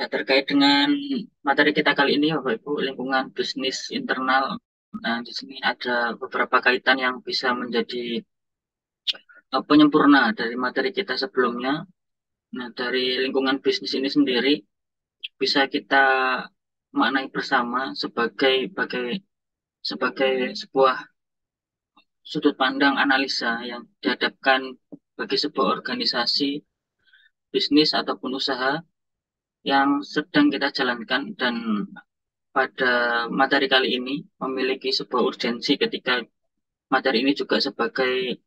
Terkait dengan materi kita kali ini, Bapak Ibu, lingkungan bisnis internal. Nah, di sini ada beberapa kaitan yang bisa menjadi penyempurna dari materi kita sebelumnya. Nah, dari lingkungan bisnis ini sendiri bisa kita maknai bersama sebagai sebuah sudut pandang analisa yang dihadapkan bagi sebuah organisasi, bisnis ataupun usaha yang sedang kita jalankan, dan pada materi kali ini memiliki sebuah urgensi ketika materi ini juga sebagai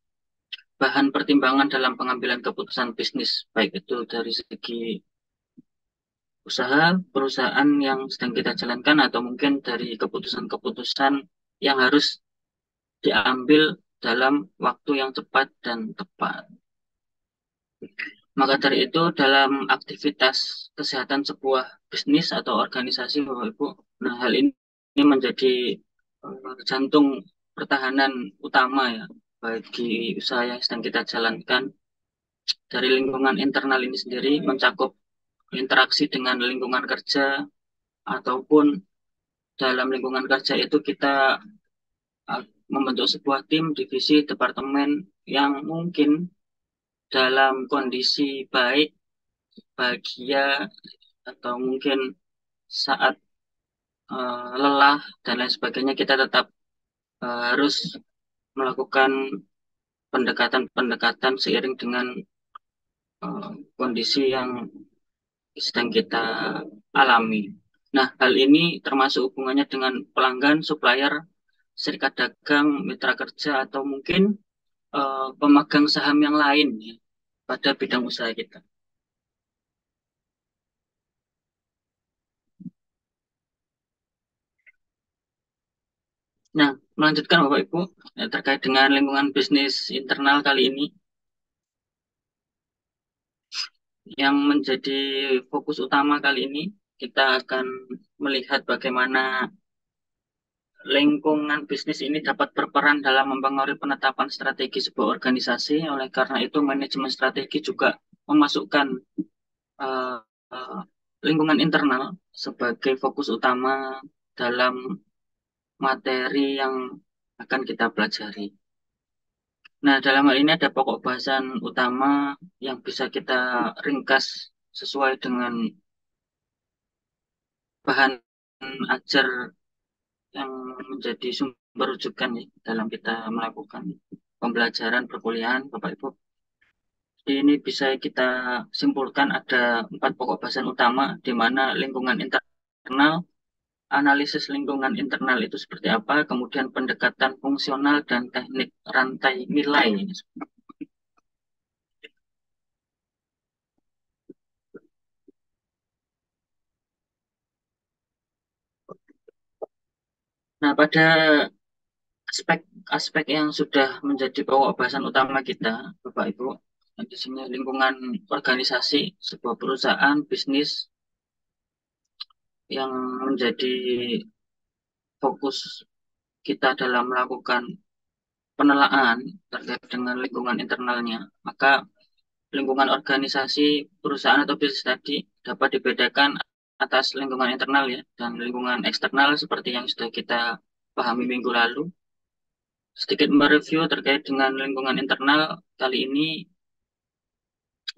bahan pertimbangan dalam pengambilan keputusan bisnis, baik itu dari segi usaha, perusahaan yang sedang kita jalankan, atau mungkin dari keputusan-keputusan yang harus diambil dalam waktu yang cepat dan tepat. Maka dari itu, dalam aktivitas kesehatan sebuah bisnis atau organisasi, Bapak Ibu, nah hal ini menjadi jantung pertahanan utama ya bagi usaha yang sedang kita jalankan. Dari lingkungan internal ini sendiri mencakup interaksi dengan lingkungan kerja, ataupun dalam lingkungan kerja itu kita membentuk sebuah tim, divisi, departemen yang mungkin dalam kondisi baik, bahagia, atau mungkin saat lelah dan lain sebagainya, kita tetap harus melakukan pendekatan-pendekatan seiring dengan kondisi yang sedang kita alami. Nah, hal ini termasuk hubungannya dengan pelanggan, supplier, serikat dagang, mitra kerja, atau mungkin pemegang saham yang lain ya, pada bidang usaha kita. Nah, melanjutkan Bapak Ibu, terkait dengan lingkungan bisnis internal kali ini, yang menjadi fokus utama kali ini, kita akan melihat bagaimana lingkungan bisnis ini dapat berperan dalam mempengaruhi penetapan strategi sebuah organisasi. Oleh karena itu, manajemen strategi juga memasukkan uh, uh, lingkungan internal sebagai fokus utama dalam materi yang akan kita pelajari. Nah, dalam hal ini ada pokok bahasan utama yang bisa kita ringkas sesuai dengan bahan ajar yang menjadi sumber rujukan ya, dalam kita melakukan pembelajaran perkuliahan, Bapak Ibu. Jadi ini bisa kita simpulkan ada 4 pokok bahasan utama, di mana lingkungan internal, analisis lingkungan internal itu seperti apa, kemudian pendekatan fungsional dan teknik rantai nilai. Nah, pada aspek-aspek yang sudah menjadi pokok bahasan utama kita, Bapak Ibu, di sini lingkungan organisasi, sebuah perusahaan, bisnis yang menjadi fokus kita dalam melakukan penelaahan terkait dengan lingkungan internalnya. Maka lingkungan organisasi, perusahaan atau bisnis tadi dapat dibedakan atas lingkungan internal ya, dan lingkungan eksternal seperti yang sudah kita pahami minggu lalu. Sedikit mereview terkait dengan lingkungan internal kali ini,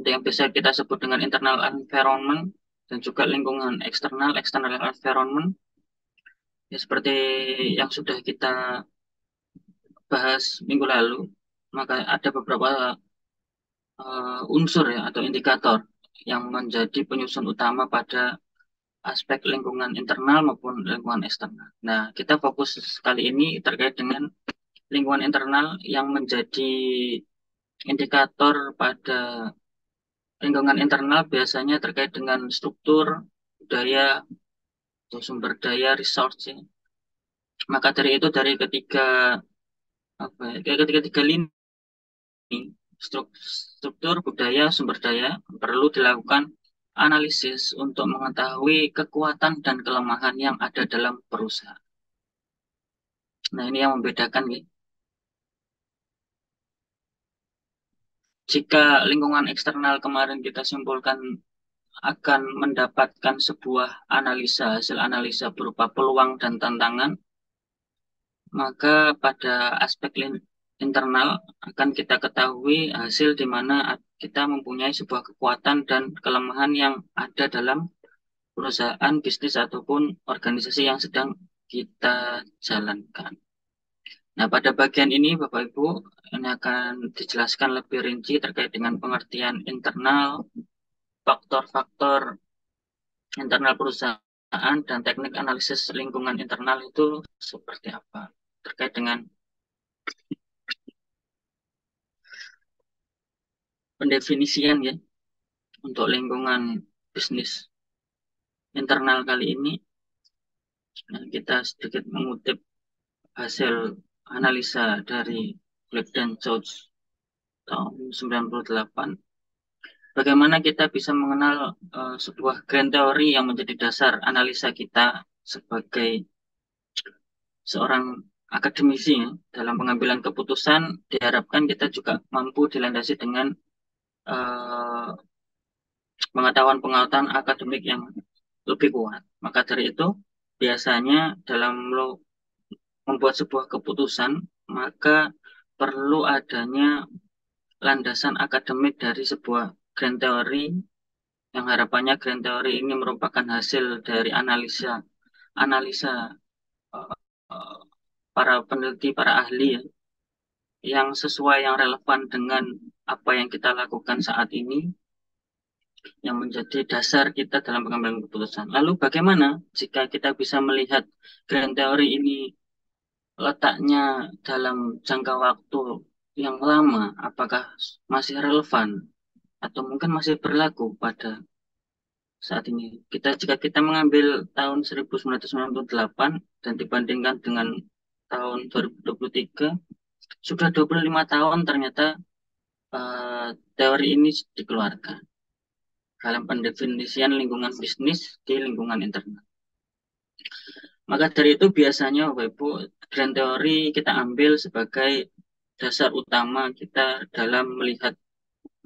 yang bisa kita sebut dengan internal environment, dan juga lingkungan eksternal, external environment. Ya, seperti yang sudah kita bahas minggu lalu, maka ada beberapa unsur ya atau indikator yang menjadi penyusun utama pada aspek lingkungan internal maupun lingkungan eksternal. Nah, kita fokus kali ini terkait dengan lingkungan internal yang menjadi indikator pada lingkungan internal, biasanya terkait dengan struktur, budaya, atau sumber daya, resource ya. Maka dari itu, dari ketiga apa ya, ketiga lini, struktur, budaya, sumber daya, perlu dilakukan analisis untuk mengetahui kekuatan dan kelemahan yang ada dalam perusahaan. Nah, ini yang membedakan ya. Jika lingkungan eksternal kemarin kita simpulkan akan mendapatkan sebuah hasil analisa berupa peluang dan tantangan, maka pada aspek internal akan kita ketahui hasil di mana kita mempunyai sebuah kekuatan dan kelemahan yang ada dalam perusahaan, bisnis, ataupun organisasi yang sedang kita jalankan. Nah, pada bagian ini, Bapak Ibu, ini akan dijelaskan lebih rinci terkait dengan pengertian internal, faktor-faktor internal perusahaan, dan teknik analisis lingkungan internal itu seperti apa. Terkait dengan pendefinisian ya, untuk lingkungan bisnis internal kali ini, nah, kita sedikit mengutip hasil analisa dari Black dan George tahun 98. Bagaimana kita bisa mengenal sebuah grand theory yang menjadi dasar analisa kita sebagai seorang akademisi ya, dalam pengambilan keputusan, diharapkan kita juga mampu dilandasi dengan pengetahuan-pengetahuan akademik yang lebih kuat. Maka dari itu, biasanya dalam membuat sebuah keputusan, maka perlu adanya landasan akademik dari sebuah grand theory, yang harapannya grand theory ini merupakan hasil dari analisa para peneliti, para ahli ya, yang sesuai, yang relevan dengan apa yang kita lakukan saat ini, yang menjadi dasar kita dalam pengambilan keputusan. Lalu bagaimana jika kita bisa melihat grand theory ini letaknya dalam jangka waktu yang lama, apakah masih relevan atau mungkin masih berlaku pada saat ini? Jika kita mengambil tahun 1998 dan dibandingkan dengan tahun 2023, sudah 25 tahun ternyata teori ini dikeluarkan dalam pendefinisian lingkungan bisnis di lingkungan internal. Maka dari itu biasanya Bapak Ibu, grand teori kita ambil sebagai dasar utama kita dalam melihat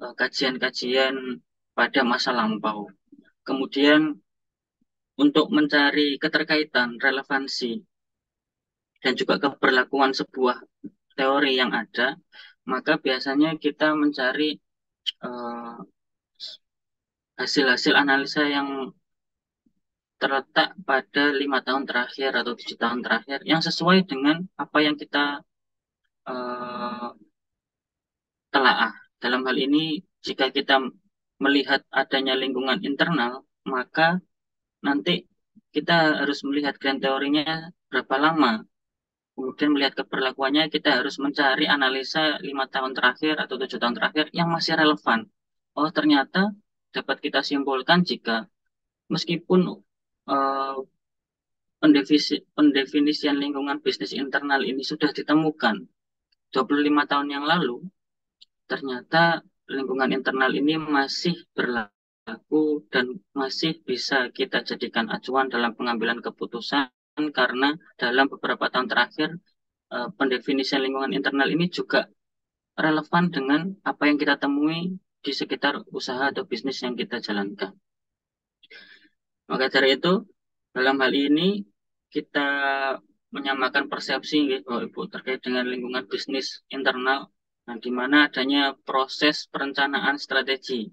kajian-kajian pada masa lampau. Kemudian untuk mencari keterkaitan, relevansi, dan juga keberlakuan sebuah teori yang ada, maka biasanya kita mencari hasil-hasil analisa yang terletak pada 5 tahun terakhir atau 7 tahun terakhir, yang sesuai dengan apa yang kita telaah. Dalam hal ini, jika kita melihat adanya lingkungan internal, maka nanti kita harus melihat grand teorinya berapa lama. Kemudian melihat keberlakuannya, kita harus mencari analisa 5 tahun terakhir atau 7 tahun terakhir yang masih relevan. Oh, ternyata dapat kita simpulkan jika meskipun pendefinisian lingkungan bisnis internal ini sudah ditemukan 25 tahun yang lalu, ternyata lingkungan internal ini masih berlaku dan masih bisa kita jadikan acuan dalam pengambilan keputusan, karena dalam beberapa tahun terakhir pendefinisian lingkungan internal ini juga relevan dengan apa yang kita temui di sekitar usaha atau bisnis yang kita jalankan. Maka dari itu, dalam hal ini kita menyamakan persepsi Bapak Ibu terkait dengan lingkungan bisnis internal, di mana adanya proses perencanaan strategi,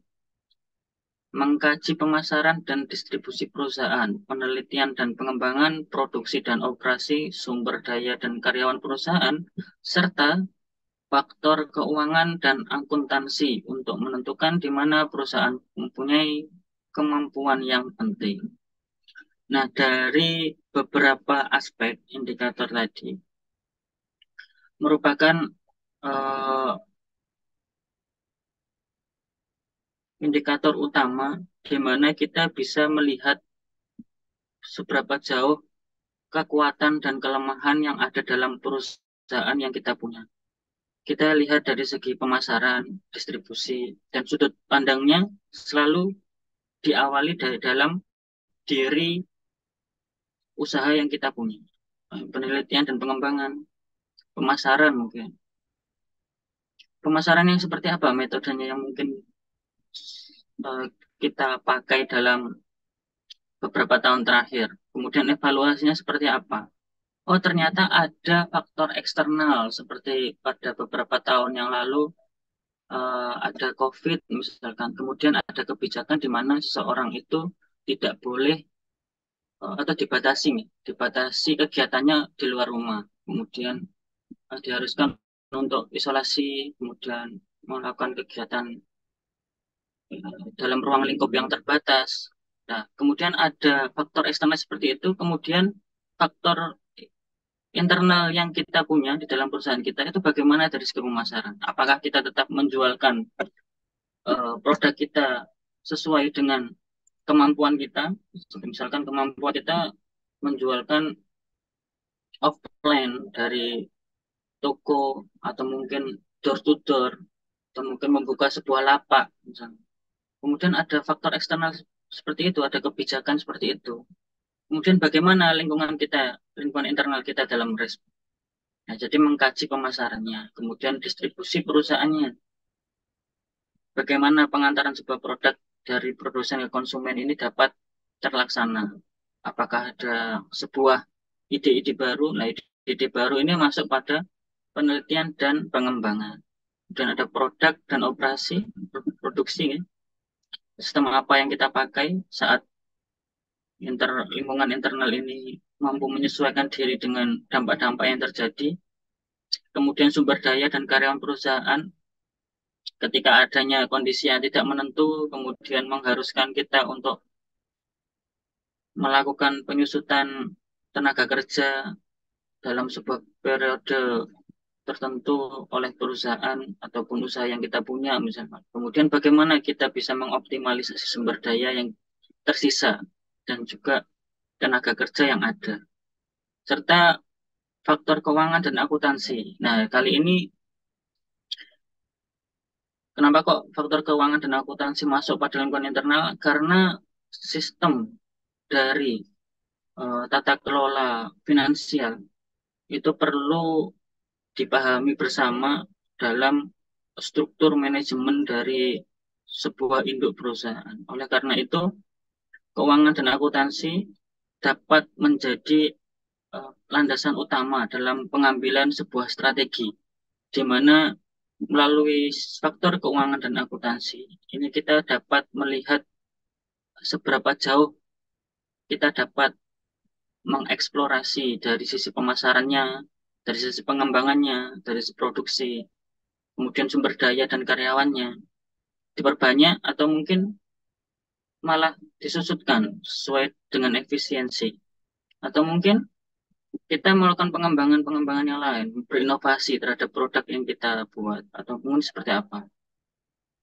mengkaji pemasaran dan distribusi perusahaan, penelitian dan pengembangan produksi dan operasi, sumber daya dan karyawan perusahaan, serta faktor keuangan dan akuntansi untuk menentukan di mana perusahaan mempunyai kemampuan yang penting. Nah, dari beberapa aspek indikator tadi merupakan indikator utama di mana kita bisa melihat seberapa jauh kekuatan dan kelemahan yang ada dalam perusahaan yang kita punya. Kita lihat dari segi pemasaran, distribusi, dan sudut pandangnya selalu diawali dari dalam diri usaha yang kita punya. Penelitian dan pengembangan, pemasaran mungkin. Pemasaran yang seperti apa metodenya yang mungkin kita pakai dalam beberapa tahun terakhir. Kemudian evaluasinya seperti apa? Oh, ternyata ada faktor eksternal seperti pada beberapa tahun yang lalu ada COVID misalkan. Kemudian ada kebijakan di mana seseorang itu tidak boleh atau dibatasi kegiatannya di luar rumah. Kemudian diharuskan untuk isolasi, kemudian melakukan kegiatan dalam ruang lingkup yang terbatas. Nah, kemudian ada faktor eksternal seperti itu, kemudian faktor internal yang kita punya di dalam perusahaan kita itu bagaimana dari segi pemasaran. Apakah kita tetap menjualkan produk kita sesuai dengan kemampuan kita, misalkan kemampuan kita menjualkan offline dari toko atau mungkin door to door atau mungkin membuka sebuah lapak misalnya. Kemudian ada faktor eksternal seperti itu, ada kebijakan seperti itu. Kemudian bagaimana lingkungan internal kita dalam respon. Nah, jadi mengkaji pemasarannya, kemudian distribusi perusahaannya, bagaimana pengantaran sebuah produk dari produsen ke konsumen ini dapat terlaksana. Apakah ada sebuah ide-ide baru? Nah, ide-ide baru ini masuk pada penelitian dan pengembangan. Dan ada produk dan operasi, produksi, ya. Sistem apa yang kita pakai saat lingkungan internal ini mampu menyesuaikan diri dengan dampak-dampak yang terjadi. Kemudian sumber daya dan karyawan perusahaan ketika adanya kondisi yang tidak menentu, kemudian mengharuskan kita untuk melakukan penyusutan tenaga kerja dalam sebuah periode tertentu oleh perusahaan ataupun usaha yang kita punya misalnya. Kemudian bagaimana kita bisa mengoptimalisasi sumber daya yang tersisa dan juga tenaga kerja yang ada. Serta faktor keuangan dan akuntansi. Nah, kali ini kenapa kok faktor keuangan dan akuntansi masuk pada lingkungan internal? Karena sistem dari tata kelola finansial itu perlu dipahami bersama dalam struktur manajemen dari sebuah induk perusahaan. Oleh karena itu, keuangan dan akuntansi dapat menjadi landasan utama dalam pengambilan sebuah strategi, di mana melalui faktor keuangan dan akuntansi ini kita dapat melihat seberapa jauh kita dapat mengeksplorasi dari sisi pemasarannya, dari sisi pengembangannya, dari sisi produksi, kemudian sumber daya dan karyawannya diperbanyak atau mungkin malah disusutkan sesuai dengan efisiensi, atau mungkin kita melakukan pengembangan-pengembangan yang lain, berinovasi terhadap produk yang kita buat, atau mungkin seperti apa.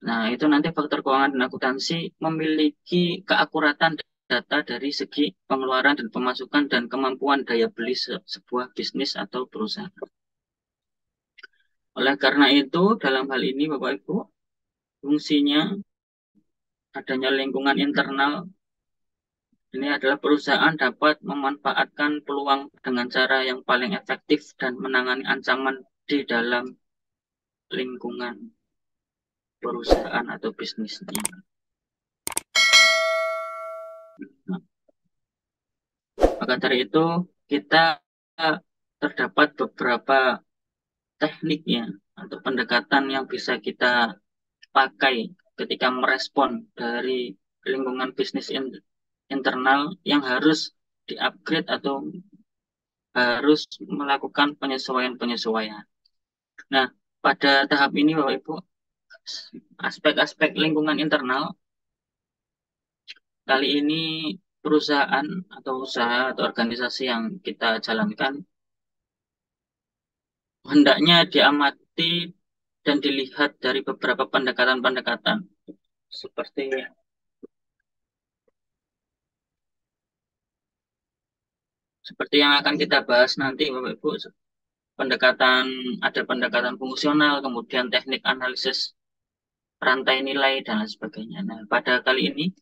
Nah, itu nanti faktor keuangan dan akuntansi memiliki keakuratan data dari segi pengeluaran dan pemasukan dan kemampuan daya beli sebuah bisnis atau perusahaan. Oleh karena itu, dalam hal ini Bapak Ibu, fungsinya adanya lingkungan internal ini adalah perusahaan dapat memanfaatkan peluang dengan cara yang paling efektif dan menangani ancaman di dalam lingkungan perusahaan atau bisnisnya. Maka dari itu, kita terdapat beberapa tekniknya atau pendekatan yang bisa kita pakai ketika merespon dari lingkungan bisnis internal yang harus di-upgrade atau harus melakukan penyesuaian-penyesuaian. Nah, pada tahap ini Bapak Ibu, aspek-aspek lingkungan internal kali ini perusahaan atau usaha atau organisasi yang kita jalankan hendaknya diamati dan dilihat dari beberapa pendekatan-pendekatan seperti yang akan kita bahas nanti Bapak Ibu. Ada pendekatan fungsional, kemudian teknik analisis rantai nilai dan lain sebagainya. Nah, pada kali ini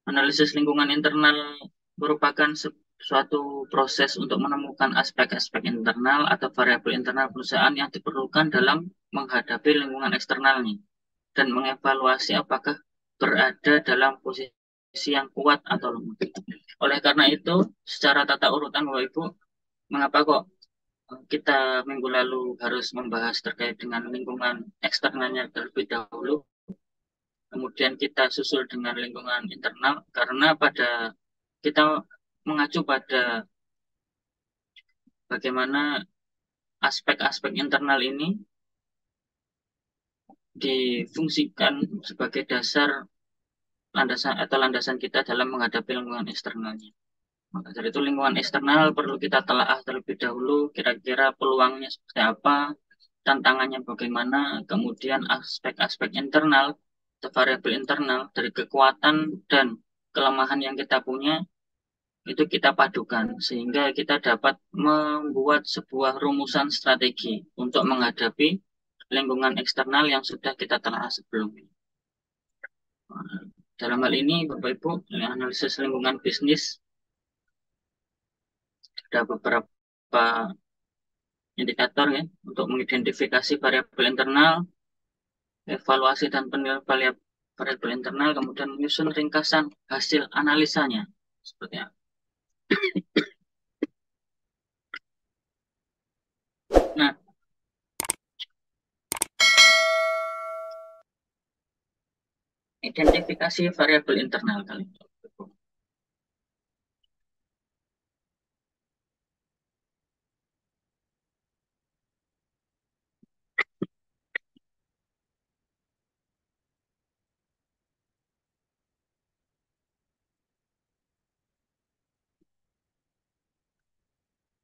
analisis lingkungan internal merupakan suatu proses untuk menemukan aspek-aspek internal atau variabel internal perusahaan yang diperlukan dalam menghadapi lingkungan eksternalnya. dan mengevaluasi apakah berada dalam posisi yang kuat atau lemah. Oleh karena itu, secara tata urutan Bapak Ibu, mengapa kok kita minggu lalu harus membahas terkait dengan lingkungan eksternalnya terlebih dahulu, kemudian kita susul dengan lingkungan internal, karena pada kita mengacu pada bagaimana aspek-aspek internal ini difungsikan sebagai dasar landasan atau landasan kita dalam menghadapi lingkungan eksternalnya. Maka dari itu lingkungan eksternal perlu kita telaah terlebih dahulu, kira-kira peluangnya seperti apa, tantangannya bagaimana, kemudian aspek-aspek internal, atau variabel internal dari kekuatan dan kelemahan yang kita punya, itu kita padukan sehingga kita dapat membuat sebuah rumusan strategi untuk menghadapi lingkungan eksternal yang sudah kita telah sebelumnya. Dalam hal ini, Bapak Ibu, analisis lingkungan bisnis ada beberapa indikator ya untuk mengidentifikasi variabel internal, evaluasi dan penilaian variabel internal, kemudian menyusun ringkasan hasil analisanya seperti apa. Nah, identifikasi variabel internal kali ini.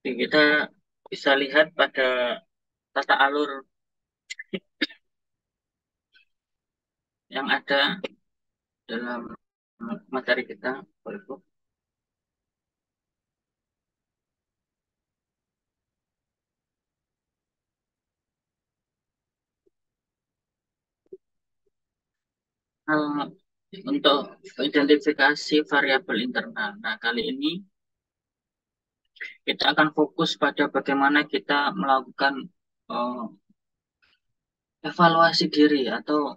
Jadi kita bisa lihat pada tata alur yang ada dalam materi kita, Bapak Ibu. Untuk identifikasi variabel internal. Nah, kali ini kita akan fokus pada bagaimana kita melakukan uh, evaluasi diri atau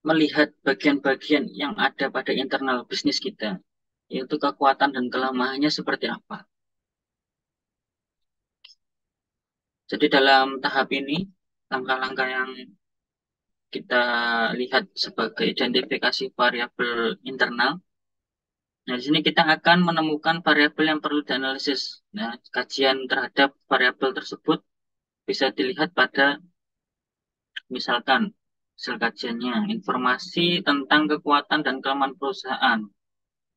melihat bagian-bagian yang ada pada internal bisnis kita, yaitu kekuatan dan kelemahannya seperti apa. Jadi dalam tahap ini, langkah-langkah yang kita lihat sebagai identifikasi variabel internal. Nah, di sini kita akan menemukan variabel yang perlu dianalisis. Nah, kajian terhadap variabel tersebut bisa dilihat pada misalkan hasil kajiannya, informasi tentang kekuatan dan kelemahan perusahaan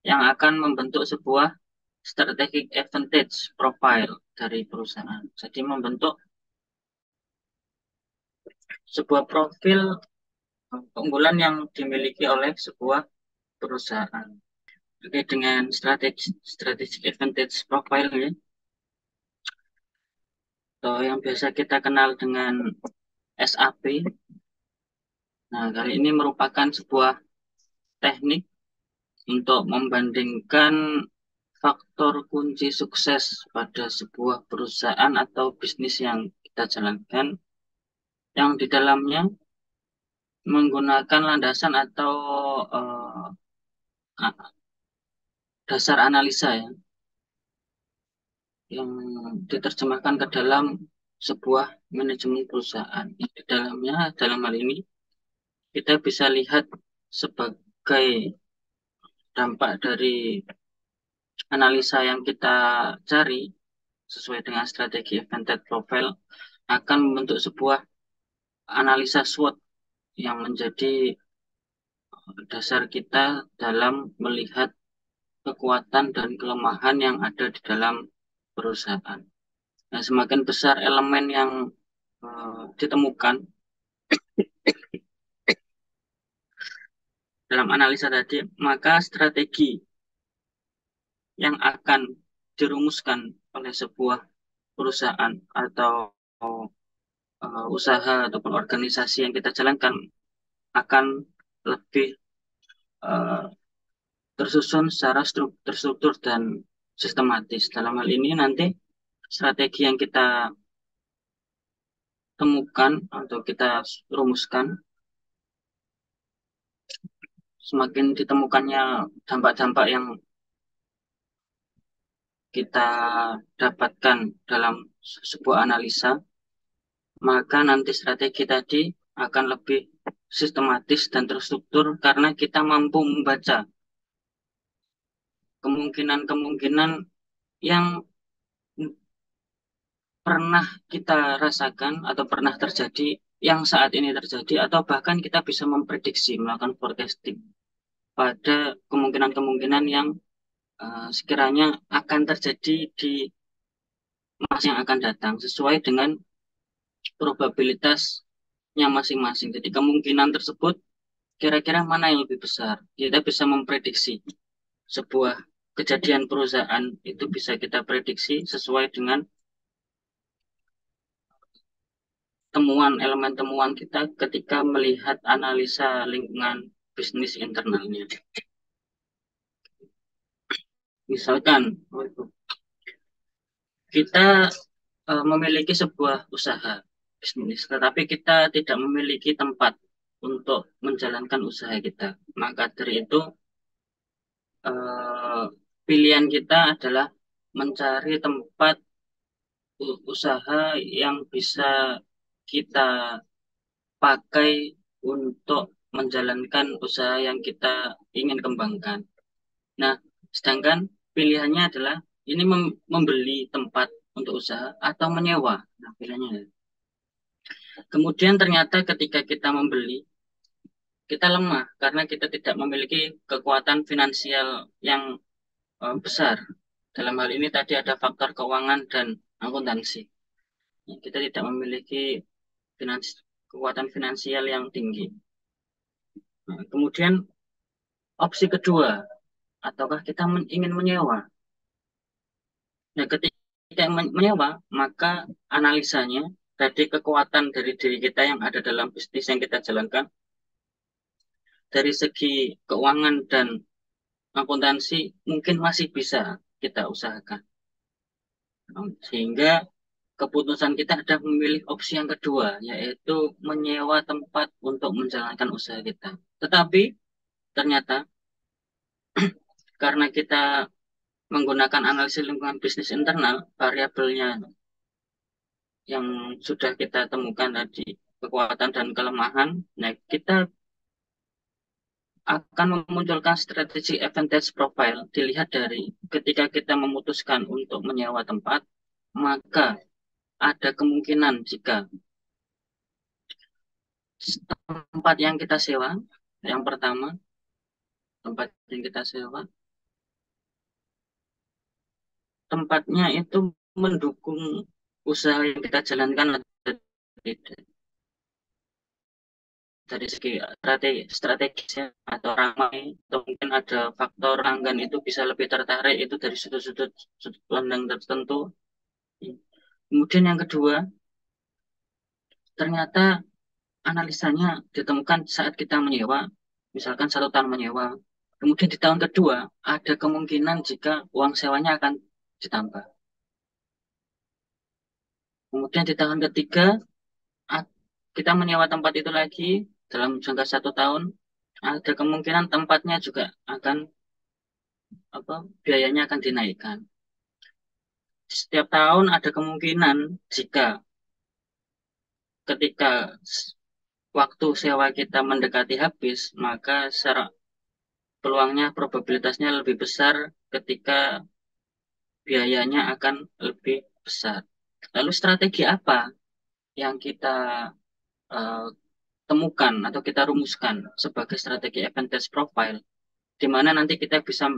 yang akan membentuk sebuah strategic advantage profile dari perusahaan. Jadi membentuk sebuah profil keunggulan yang dimiliki oleh sebuah perusahaan. Terkait dengan strategic advantage profile ya, atau yang biasa kita kenal dengan SAP. Nah, kali ini merupakan sebuah teknik untuk membandingkan faktor kunci sukses pada sebuah perusahaan atau bisnis yang kita jalankan, yang di dalamnya menggunakan landasan atau dasar analisa ya, yang diterjemahkan ke dalam sebuah manajemen perusahaan. Yang di dalamnya, dalam hal ini, kita bisa lihat sebagai dampak dari analisa yang kita cari sesuai dengan strategi advantage profile akan membentuk sebuah analisa SWOT yang menjadi dasar kita dalam melihat kekuatan dan kelemahan yang ada di dalam perusahaan. Nah, semakin besar elemen yang ditemukan dalam analisa tadi, maka strategi yang akan dirumuskan oleh sebuah perusahaan atau usaha ataupun organisasi yang kita jalankan akan lebih tersusun secara terstruktur dan sistematis. Dalam hal ini nanti strategi yang kita temukan atau kita rumuskan, semakin ditemukannya dampak-dampak yang kita dapatkan dalam sebuah analisa, maka nanti strategi tadi akan lebih sistematis dan terstruktur karena kita mampu membaca kemungkinan-kemungkinan yang pernah kita rasakan atau pernah terjadi, yang saat ini terjadi, atau bahkan kita bisa memprediksi, melakukan forecasting pada kemungkinan-kemungkinan yang sekiranya akan terjadi di masa yang akan datang sesuai dengan probabilitasnya masing-masing. Jadi kemungkinan tersebut kira-kira mana yang lebih besar. Kita bisa memprediksi sebuah kejadian perusahaan itu bisa kita prediksi sesuai dengan temuan elemen temuan kita ketika melihat analisa lingkungan bisnis internalnya. Misalkan kita memiliki sebuah usaha bisnis, tetapi kita tidak memiliki tempat untuk menjalankan usaha kita. Maka dari itu pilihan kita adalah mencari tempat usaha yang bisa kita pakai untuk menjalankan usaha yang kita ingin kembangkan. Nah, sedangkan pilihannya adalah ini membeli tempat untuk usaha atau menyewa. Nah, pilihannya. Kemudian ternyata ketika kita membeli, kita lemah karena kita tidak memiliki kekuatan finansial yang besar. Dalam hal ini tadi ada faktor keuangan dan akuntansi. Kita tidak memiliki kekuatan finansial yang tinggi. Nah, kemudian opsi kedua, ataukah kita ingin menyewa? Nah, ketika menyewa, maka analisanya dari kekuatan dari diri kita yang ada dalam bisnis yang kita jalankan, dari segi keuangan dan akuntansi mungkin masih bisa kita usahakan. Sehingga keputusan kita adalah memilih opsi yang kedua, yaitu menyewa tempat untuk menjalankan usaha kita. Tetapi ternyata karena kita menggunakan analisis lingkungan bisnis internal, variabelnya yang sudah kita temukan tadi, kekuatan dan kelemahan, nah kita akan memunculkan strategi advantage profile dilihat dari ketika kita memutuskan untuk menyewa tempat, maka ada kemungkinan jika tempat yang kita sewa, yang pertama, tempat yang kita sewa, tempatnya itu mendukung usaha yang kita jalankan atau tidak. Dari segi strategisnya atau ramai, atau mungkin ada faktor pelanggan itu bisa lebih tertarik itu dari sudut-sudut pandang tertentu. Kemudian yang kedua, ternyata analisanya ditemukan saat kita menyewa, misalkan 1 tahun menyewa. Kemudian di tahun kedua, ada kemungkinan jika uang sewanya akan ditambah. Kemudian di tahun ketiga, kita menyewa tempat itu lagi dalam jangka 1 tahun, ada kemungkinan tempatnya juga akan biayanya akan dinaikkan. Setiap tahun ada kemungkinan jika ketika waktu sewa kita mendekati habis, maka secara peluangnya, probabilitasnya lebih besar ketika biayanya akan lebih besar. Lalu strategi apa yang kita uh, temukan atau kita rumuskan sebagai strategi advantage profile, di mana nanti kita bisa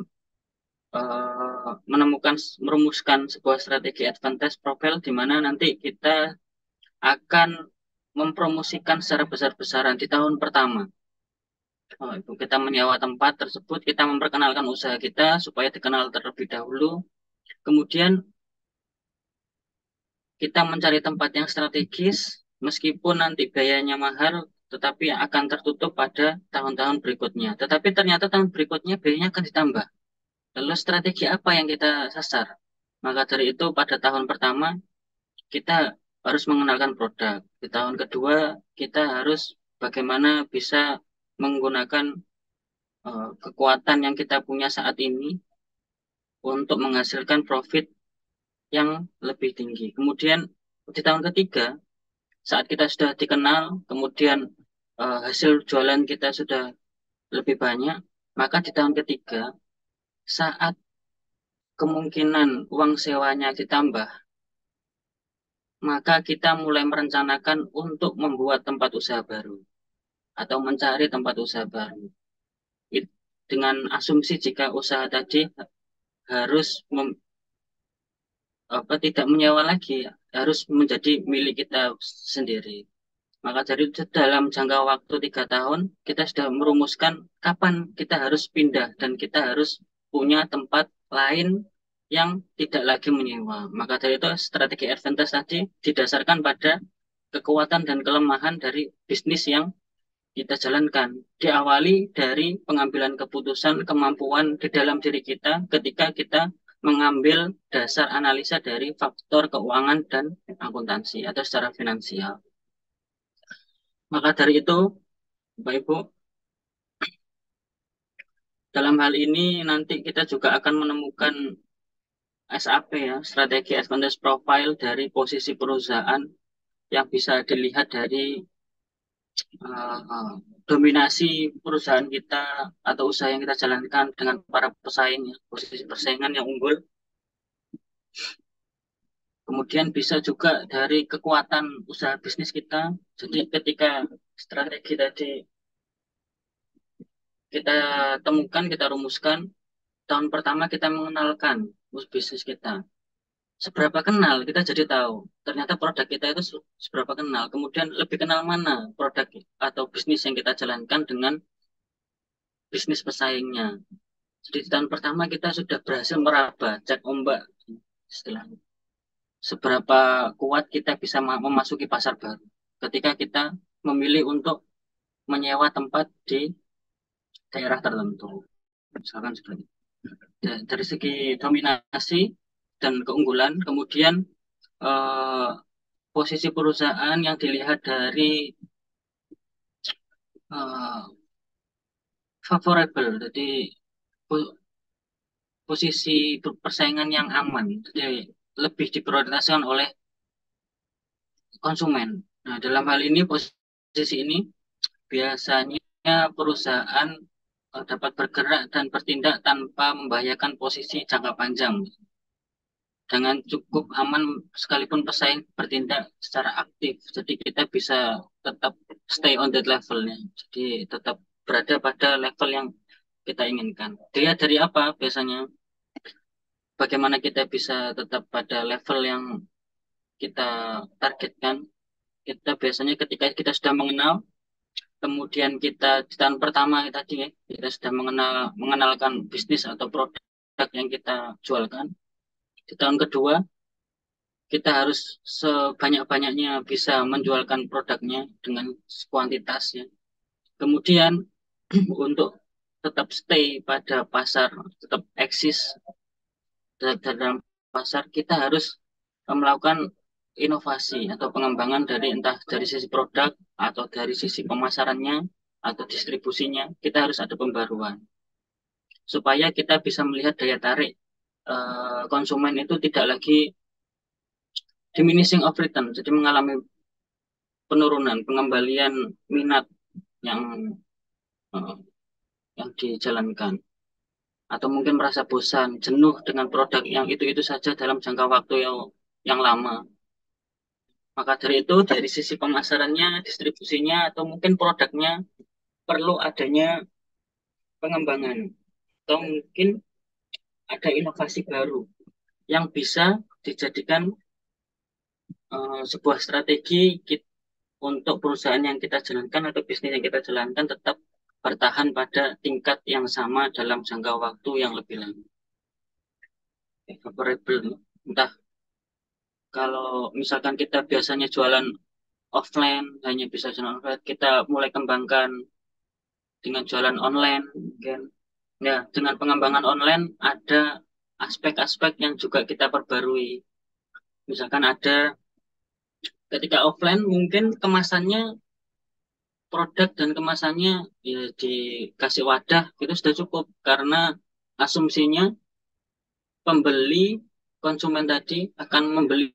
merumuskan sebuah strategi advantage profile di mana nanti kita akan mempromosikan secara besar-besaran di tahun pertama. Kita menyewa tempat tersebut, kita memperkenalkan usaha kita supaya dikenal terlebih dahulu. Kemudian kita mencari tempat yang strategis, meskipun nanti biayanya mahal, tetapi akan tertutup pada tahun-tahun berikutnya. Tetapi ternyata tahun berikutnya biayanya akan ditambah. Lalu strategi apa yang kita sasar? Maka dari itu pada tahun pertama kita harus mengenalkan produk. Di tahun kedua, kita harus bagaimana bisa menggunakan kekuatan yang kita punya saat ini untuk menghasilkan profit yang lebih tinggi. Kemudian di tahun ketiga, saat kita sudah dikenal, kemudian hasil jualan kita sudah lebih banyak, maka di tahun ketiga, saat kemungkinan uang sewanya ditambah, maka kita mulai merencanakan untuk membuat tempat usaha baru atau mencari tempat usaha baru. Dengan asumsi jika usaha tadi harus tidak menyewa lagi, harus menjadi milik kita sendiri. Maka dari itu dalam jangka waktu 3 tahun, kita sudah merumuskan kapan kita harus pindah dan kita harus punya tempat lain yang tidak lagi menyewa. Maka dari itu strategi advantage tadi didasarkan pada kekuatan dan kelemahan dari bisnis yang kita jalankan. Diawali dari pengambilan keputusan, kemampuan di dalam diri kita ketika kita mengambil dasar analisa dari faktor keuangan dan akuntansi atau secara finansial. Maka dari itu, Bapak Ibu, dalam hal ini nanti kita juga akan menemukan SAP ya, strategi advantage profile dari posisi perusahaan yang bisa dilihat dari uh, dominasi perusahaan kita atau usaha yang kita jalankan dengan para pesaing ya, posisi persaingan yang unggul. Kemudian bisa juga dari kekuatan usaha bisnis kita. Jadi ketika strategi tadi kita temukan, kita rumuskan, tahun pertama kita mengenalkan bisnis kita. Seberapa kenal, kita jadi tahu. Ternyata produk kita itu seberapa kenal. Kemudian lebih kenal mana produk atau bisnis yang kita jalankan dengan bisnis pesaingnya. Jadi di tahun pertama kita sudah berhasil meraba, cek ombak istilahnya. Seberapa kuat kita bisa memasuki pasar baru. Ketika kita memilih untuk menyewa tempat di daerah tertentu. Misalkan seperti itu. Dari segi dominasi dan keunggulan, kemudian eh, posisi perusahaan yang dilihat dari eh, favorable, jadi posisi persaingan yang aman, jadi lebih diprioritaskan oleh konsumen. Nah, dalam hal ini posisi ini biasanya perusahaan dapat bergerak dan bertindak tanpa membahayakan posisi jangka panjang. Dengan cukup aman sekalipun pesaing bertindak secara aktif. Jadi kita bisa tetap stay on that levelnya. Jadi tetap berada pada level yang kita inginkan. Dia dari apa biasanya? Bagaimana kita bisa tetap pada level yang kita targetkan? Kita biasanya ketika kita sudah mengenal, kemudian kita di tahun pertama tadi ya, kita sudah mengenalkan bisnis atau produk yang kita jualkan. Di tahun kedua, kita harus sebanyak-banyaknya bisa menjualkan produknya dengan kuantitasnya. Kemudian untuk tetap stay pada pasar, tetap eksis dalam pasar, kita harus melakukan inovasi atau pengembangan dari entah dari sisi produk atau dari sisi pemasarannya atau distribusinya. Kita harus ada pembaruan supaya kita bisa melihat daya tarik konsumen itu tidak lagi diminishing of return, jadi mengalami penurunan, pengembalian minat yang uh, yang dijalankan, atau mungkin merasa bosan, jenuh dengan produk yang itu-itu saja dalam jangka waktu yang lama. Maka dari itu, dari sisi pemasarannya, distribusinya, atau mungkin produknya perlu adanya pengembangan, atau mungkin ada inovasi baru yang bisa dijadikan sebuah strategi untuk perusahaan yang kita jalankan atau bisnis yang kita jalankan tetap bertahan pada tingkat yang sama dalam jangka waktu yang lebih lama. Favorable, entah kalau misalkan kita biasanya jualan offline, hanya bisa jualan offline, kita mulai kembangkan dengan jualan online, mungkin. Ya, dengan pengembangan online ada aspek-aspek yang juga kita perbarui. Misalkan ada Ketika offline mungkin kemasannya, produk dan kemasannya ya dikasih wadah itu sudah cukup, karena asumsinya pembeli, konsumen tadi akan membeli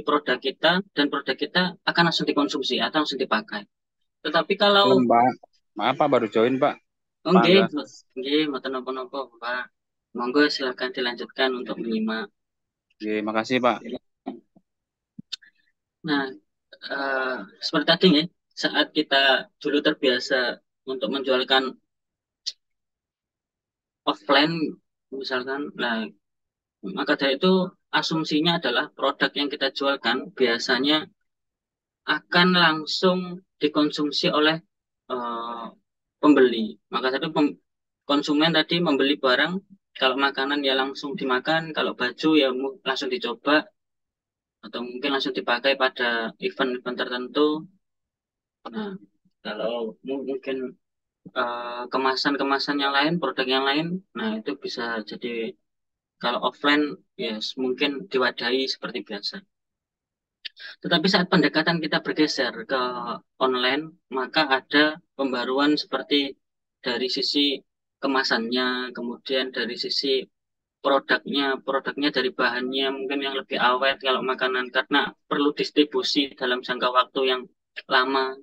produk kita dan produk kita akan langsung dikonsumsi atau langsung dipakai. Tetapi kalau Halo Mbak, maaf Pak baru join Pak. nggih, Mangga. nggih mboten napa-napa, Pak. Monggo silakan dilanjutkan untuk menyimak. Oke, makasih Pak. Nah, seperti tadi ya, saat kita dulu terbiasa untuk menjualkan offline misalkan, nah maka dari itu asumsinya adalah produk yang kita jualkan biasanya akan langsung dikonsumsi oleh eh, pembeli. Maka dari itu konsumen tadi membeli barang, kalau makanan ya langsung dimakan, kalau baju ya langsung dicoba, atau mungkin langsung dipakai pada event-event tertentu. Nah, kalau mungkin kemasan-kemasan yang lain, produk yang lain, nah itu bisa jadi, kalau offline ya mungkin diwadahi seperti biasa. Tetapi saat pendekatan kita bergeser ke online, maka ada pembaruan seperti dari sisi kemasannya, kemudian dari sisi produknya dari bahannya mungkin yang lebih awet kalau makanan, karena perlu distribusi dalam jangka waktu yang lama.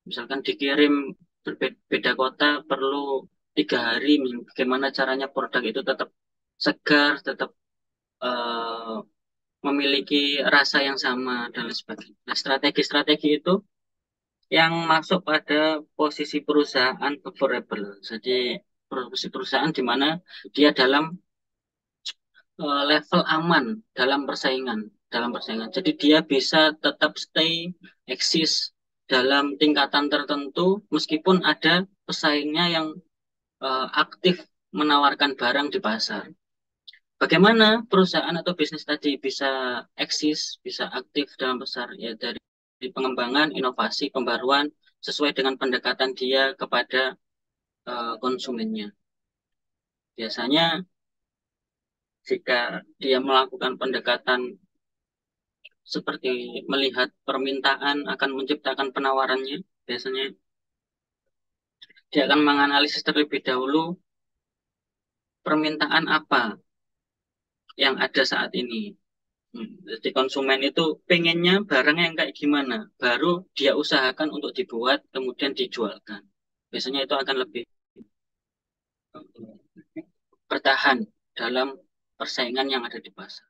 Misalkan dikirim berbeda kota perlu 3 hari, bagaimana caranya produk itu tetap segar, tetap eh, memiliki rasa yang sama dan lain sebagainya. Nah, strategi-strategi itu yang masuk pada posisi perusahaan favorable. Jadi posisi perusahaan di mana dia dalam level aman dalam persaingan. Jadi dia bisa tetap stay eksis dalam tingkatan tertentu meskipun ada pesaingnya yang aktif menawarkan barang di pasar. Bagaimana perusahaan atau bisnis tadi bisa eksis, bisa aktif dalam pasar? Ya dari pengembangan, inovasi, pembaruan sesuai dengan pendekatan dia kepada konsumennya. Biasanya jika dia melakukan pendekatan seperti melihat permintaan akan menciptakan penawarannya, biasanya dia akan menganalisis terlebih dahulu permintaan apa yang ada saat ini. Jadi konsumen itu pengennya barang yang kayak gimana, baru dia usahakan untuk dibuat, kemudian dijualkan. Biasanya itu akan lebih bertahan dalam persaingan yang ada di pasar.